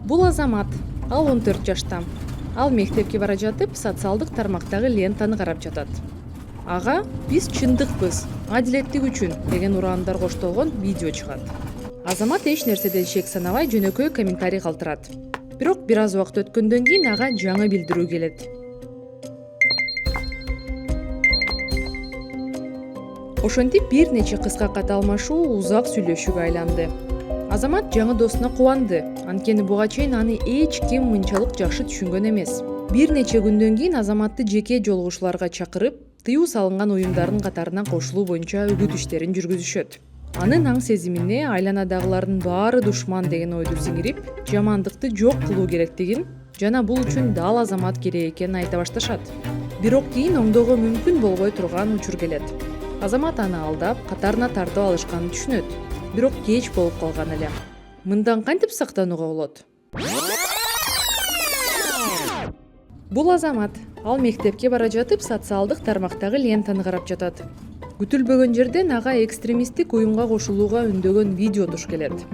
Бул Азамат. Ал 14 жашта. Ал мектепке бара жатып, социалдык тармактагы лентаны карап жатат. Ага, биз чындыкпыз, адилеттик үчүн деген ураандар коштолгон видео чыгат. Азамат эч нерседен шек санабай жөнөкөй комментарий калтырат. Бирок бир аз убакыт өткөндөн кийин ага жаңы билдирүү келет. Ошентип бир нече кыска кат алмашуу узак сүйлөшүүгө айланды. Азамат жаңы досуна кубанды, анткени буга чейин аны эч ким мынчалык жакшы түшүнгөн эмес. Бир нече күндөн кийин Азаматты жеке жолугушууларга чакырып, тыюу салынган уюмдардын катарына кошулуу боюнча үгүт иштерин жүргүзүшөт. Анын аң сезимине айланадагылардын баары душман деген ойду сиңирип, жамандыкты жок кылуу керектигин жана бул үчүн дал Азамат керек экенин айта башташат. Бирок кийин оңдоого мүмкүн болбой турган учур келет. Азамат аны алдап, катарына тартып алышканын түшүнөт. Бирок кеч болуп калган эле. Мындан кантип сактанууга болот? Бул Азамат. Ал мектепке бара жатып, социалдык тармактагы лентаны карап жатат. Күтүлбөгөн жерден ага экстремисттик уюмга кошулууга үндөгөн видео туш келет.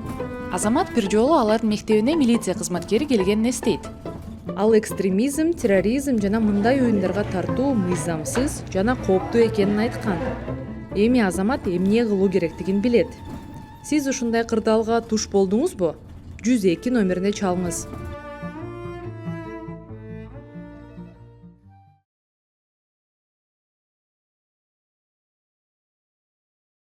Азамат бир жолу алардын мектебине милиция кызматкери келгенин эстейт. Ал экстремизм, терроризм жана мындай оюндарга тартуу мыйзамсыз жана кооптуу экенин айткан. Эми Азамат эмне кылуу керектигин билет. Сиз ушундай кырдаалга туш болдуңузбу? 102 номерине чалыңыз.